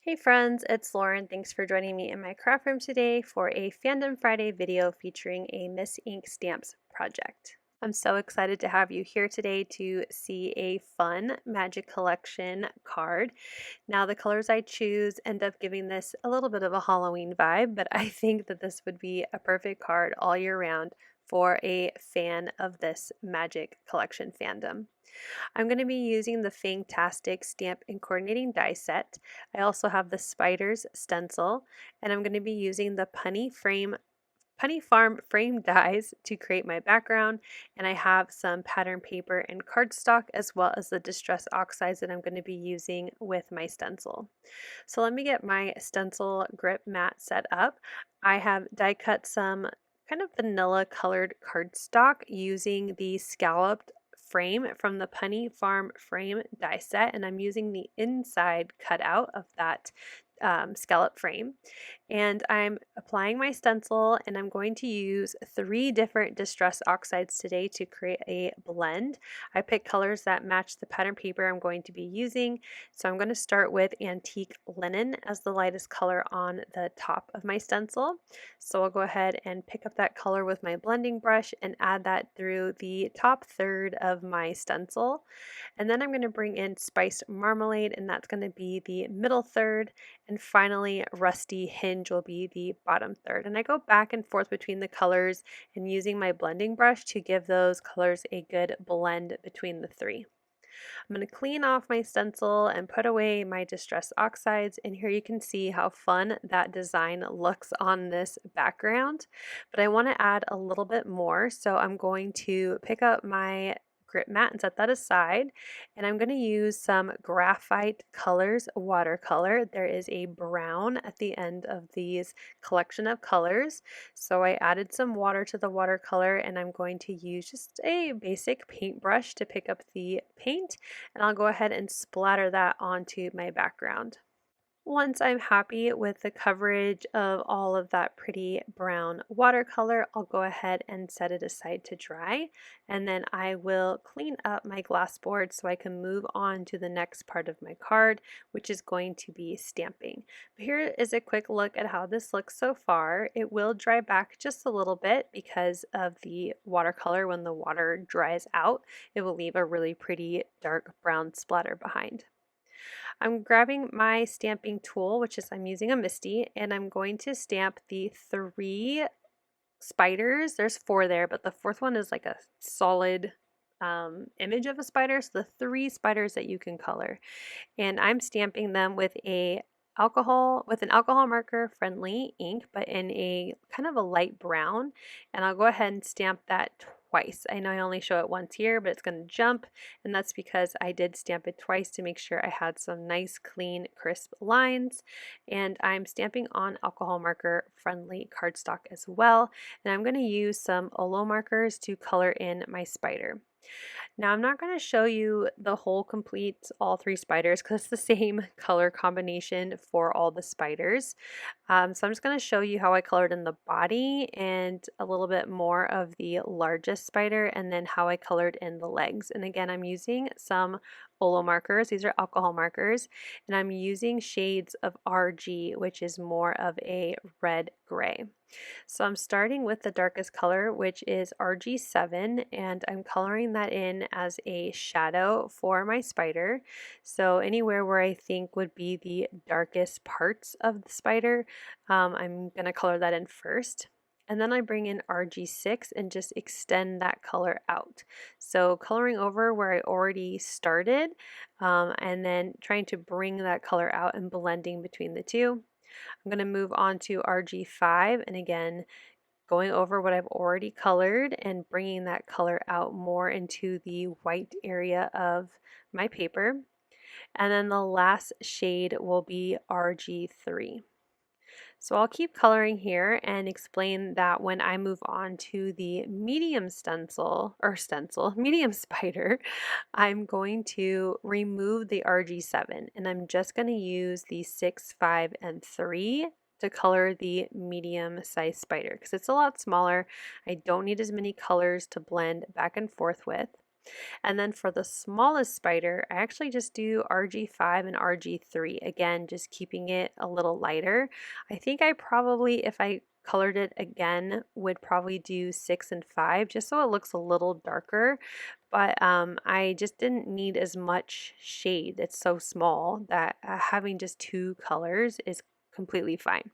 Hey friends, it's Lauren. Thanks for joining me in my craft room today for a Fandom Friday video featuring a Miss Ink Stamps project. I'm so excited to have you here today to see a fun Magic Collection card. Now the colors I choose end up giving this a little bit of a Halloween vibe, but I think that this would be a perfect card all year round for a fan of this Magic Collection fandom. I'm going to be using the Fangtastic stamp and coordinating die set. I also have the Spiders stencil, and I'm going to be using the Punny Farm frame dies to create my background, and I have some pattern paper and cardstock as well as the distress oxides that I'm going to be using with my stencil. So let me get my stencil grip mat set up. I have die cut some kind of vanilla colored cardstock using the scalloped frame from the Punny Farm frame die set, and I'm using the inside cutout of that scallop frame, and I'm applying my stencil, and I'm going to use 3 different distress oxides today to create a blend. I picked colors that match the pattern paper I'm going to be using, so I'm going to start with Antique Linen as the lightest color on the top of my stencil. So I'll go ahead and pick up that color with my blending brush and add that through the top third of my stencil, and then I'm going to bring in Spiced Marmalade, and that's going to be the middle third. And finally, Rusty Hinge will be the bottom third. And I go back and forth between the colors and using my blending brush to give those colors a good blend between the 3. I'm going to clean off my stencil and put away my distress oxides, and here you can see how fun that design looks on this background. But I want to add a little bit more, so I'm going to pick up my grip mat and set that aside, and I'm going to use some Graphite Colors watercolor. There is a brown at the end of these collection of colors, so I added some water to the watercolor, and I'm going to use just a basic paintbrush to pick up the paint, and I'll go ahead and splatter that onto my background. Once I'm happy with the coverage of all of that pretty brown watercolor, I'll go ahead and set it aside to dry, and then I will clean up my glass board so I can move on to the next part of my card, which is going to be stamping. But here is a quick look at how this looks so far. It will dry back just a little bit because of the watercolor. When the water dries out, it will leave a really pretty dark brown splatter behind. I'm grabbing my stamping tool, which is I'm using a Misty, and I'm going to stamp the 3 spiders. There's 4 there, but the 4th one is like a solid image of a spider. So the 3 spiders that you can color, and I'm stamping them with an alcohol marker friendly ink, but in a kind of a light brown, and I'll go ahead and stamp that twice. I know I only show it once here, but it's going to jump, and that's because I did stamp it twice to make sure I had some nice clean crisp lines. And I'm stamping on alcohol marker friendly cardstock as well, and I'm going to use some Olo markers to color in my spider. Now I'm not going to show you the whole complete all 3 spiders because it's the same color combination for all the spiders. So I'm just going to show you how I colored in the body and a little bit more of the largest spider, and then how I colored in the legs. And again, I'm using some Olo markers. These are alcohol markers, and I'm using shades of RG, which is more of a red gray. So I'm starting with the darkest color, which is RG7, and I'm coloring that in as a shadow for my spider. So anywhere where I think would be the darkest parts of the spider, I'm going to color that in first. And then I bring in RG6 and just extend that color out. So coloring over where I already started, and then trying to bring that color out and blending between the 2. I'm going to move on to RG5, and again going over what I've already colored and bringing that color out more into the white area of my paper. And then the last shade will be RG3. So I'll keep coloring here and explain that when I move on to the medium medium spider, I'm going to remove the RG7, and I'm just going to use the 6, 5, and 3 to color the medium size spider because it's a lot smaller. I don't need as many colors to blend back and forth with. And then for the smallest spider, I actually just do RG5 and RG3. Again, just keeping it a little lighter. I think I probably, if I colored it again, would probably do 6 and 5 just so it looks a little darker. But I just didn't need as much shade. It's so small that having just 2 colors is completely fine.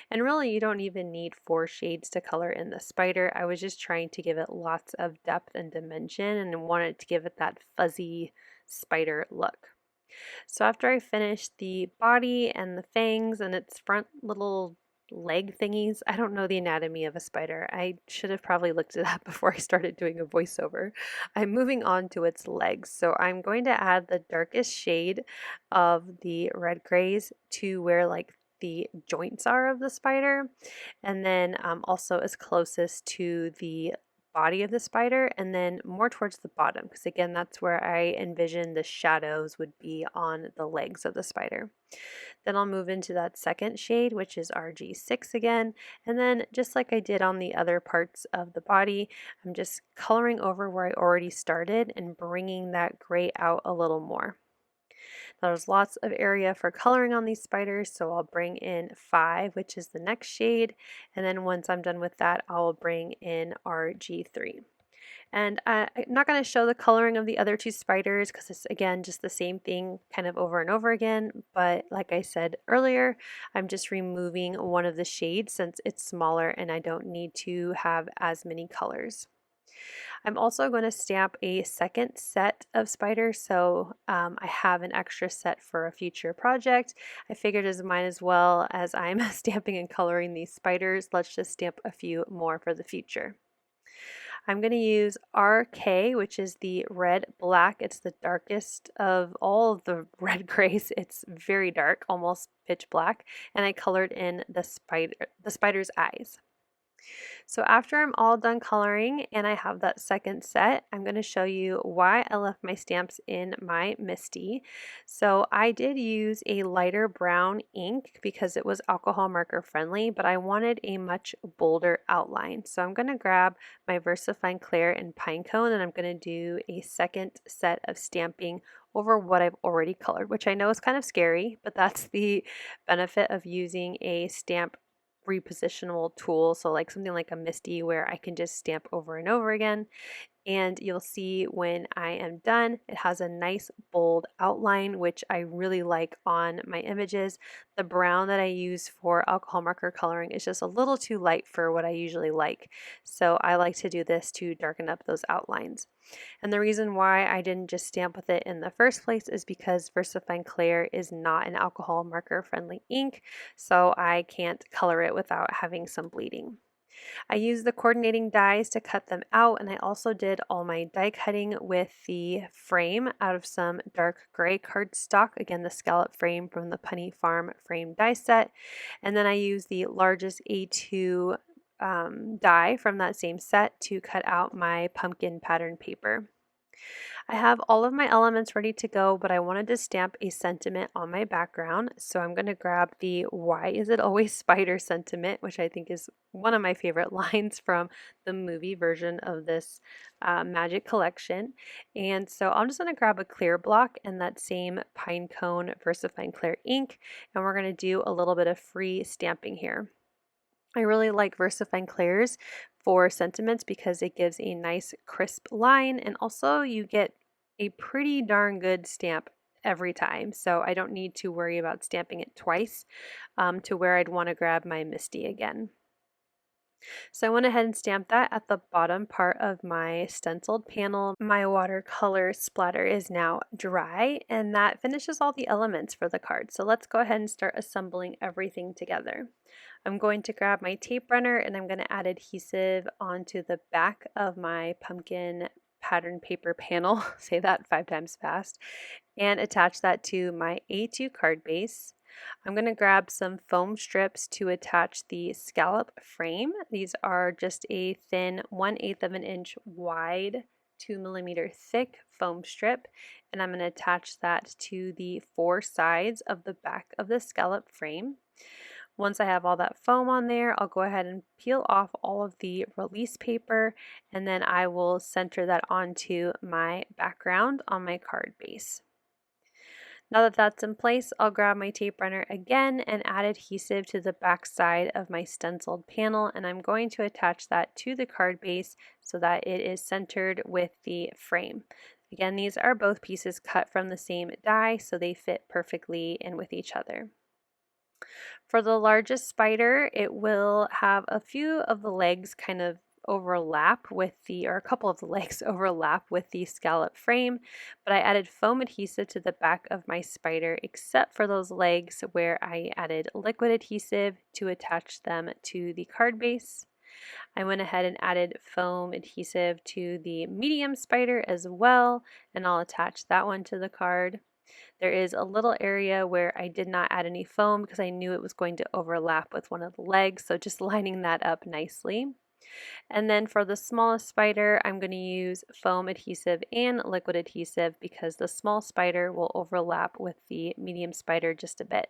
And really, you don't even need 4 shades to color in the spider. I was just trying to give it lots of depth and dimension and wanted to give it that fuzzy spider look. So after I finished the body and the fangs and its front little leg thingies, I don't know the anatomy of a spider. I should have probably looked it up before I started doing a voiceover. I'm moving on to its legs. So I'm going to add the darkest shade of the red grays to where like the joints are of the spider, and then also as closest to the body of the spider, and then more towards the bottom, because again, that's where I envision the shadows would be on the legs of the spider. Then I'll move into that second shade, which is RG6 again, and then just like I did on the other parts of the body, I'm just coloring over where I already started and bringing that gray out a little more. There's lots of area for coloring on these spiders, so I'll bring in 5, which is the next shade, and then once I'm done with that, I'll bring in RG3. And I'm not going to show the coloring of the other 2 spiders because it's again just the same thing kind of over and over again, but like I said earlier, I'm just removing one of the shades since it's smaller and I don't need to have as many colors. I'm also going to stamp a second set of spiders, so I have an extra set for a future project. I figured as might as well as I'm stamping and coloring these spiders, let's just stamp a few more for the future. I'm going to use RK, which is the red black. It's the darkest of all of the red grays. It's very dark, almost pitch black, and I colored in the spider's eyes. So after I'm all done coloring and I have that second set, I'm going to show you why I left my stamps in my MISTI. So I did use a lighter brown ink because it was alcohol marker friendly, but I wanted a much bolder outline. So I'm going to grab my VersaFine Clair and Pinecone and I'm going to do a second set of stamping over what I've already colored, which I know is kind of scary, but that's the benefit of using a stamp repositionable tool, so like something like a MISTI where I can just stamp over and over again. And you'll see when I am done, it has a nice bold outline, which I really like on my images. The brown that I use for alcohol marker coloring is just a little too light for what I usually like. So I like to do this to darken up those outlines. And the reason why I didn't just stamp with it in the first place is because VersaFine Clair is not an alcohol marker friendly ink, so I can't color it without having some bleeding. I used the coordinating dies to cut them out, and I also did all my die cutting with the frame out of some dark gray cardstock, again the scallop frame from the Punny Farm frame die set, and then I used the largest A2 die from that same set to cut out my pumpkin pattern paper. I have all of my elements ready to go, but I wanted to stamp a sentiment on my background. So I'm going to grab the "Why is it always spider" sentiment, which I think is one of my favorite lines from the movie version of this magic collection. And so I'm just going to grab a clear block and that same Pinecone VersaFine Clair ink, and we're going to do a little bit of free stamping here. I really like VersaFine Clairs for sentiments because it gives a nice crisp line, and also you get a pretty darn good stamp every time, so I don't need to worry about stamping it twice to where I'd want to grab my MISTI again. So I went ahead and stamped that at the bottom part of my stenciled panel. My watercolor splatter is now dry, and that finishes all the elements for the card. So let's go ahead and start assembling everything together. I'm going to grab my tape runner and I'm going to add adhesive onto the back of my pumpkin pattern paper panel, say that 5 times fast, and attach that to my A2 card base. I'm going to grab some foam strips to attach the scallop frame. These are just a thin 1/8 of an inch wide, 2mm thick foam strip, and I'm going to attach that to the 4 sides of the back of the scallop frame. Once I have all that foam on there, I'll go ahead and peel off all of the release paper, and then I will center that onto my background on my card base. Now that that's in place, I'll grab my tape runner again and add adhesive to the back side of my stenciled panel, and I'm going to attach that to the card base so that it is centered with the frame. Again, these are both pieces cut from the same die, so they fit perfectly in with each other. For the largest spider, it will have a few of the legs kind of overlap with or a couple of the legs overlap with the scallop frame, but I added foam adhesive to the back of my spider except for those legs where I added liquid adhesive to attach them to the card base. I went ahead and added foam adhesive to the medium spider as well, and I'll attach that one to the card. There is a little area where I did not add any foam because I knew it was going to overlap with one of the legs, so just lining that up nicely. And then for the smallest spider, I'm going to use foam adhesive and liquid adhesive because the small spider will overlap with the medium spider just a bit.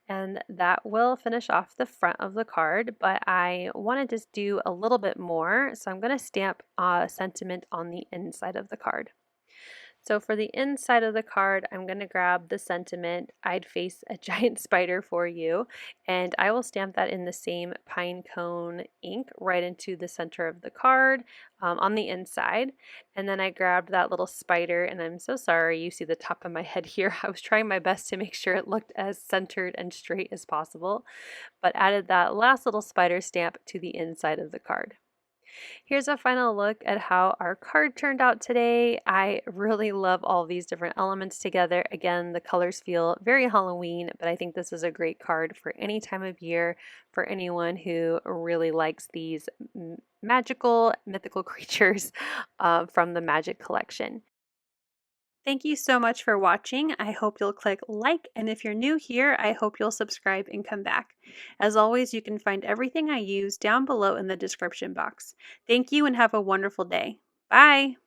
And that will finish off the front of the card, but I want to just do a little bit more, so I'm going to stamp a sentiment on the inside of the card. So for the inside of the card, I'm going to grab the sentiment, "I'd face a giant spider for you," and I will stamp that in the same Pinecone ink right into the center of the card on the inside. And then I grabbed that little spider, and I'm so sorry you see the top of my head here. I was trying my best to make sure it looked as centered and straight as possible, but added that last little spider stamp to the inside of the card. Here's a final look at how our card turned out today. I really love all these different elements together. Again, the colors feel very Halloween, but I think this is a great card for any time of year for anyone who really likes these magical, mythical creatures from the Magic collection. Thank you so much for watching. I hope you'll click like, and if you're new here, I hope you'll subscribe and come back. As always, you can find everything I use down below in the description box. Thank you and have a wonderful day. Bye!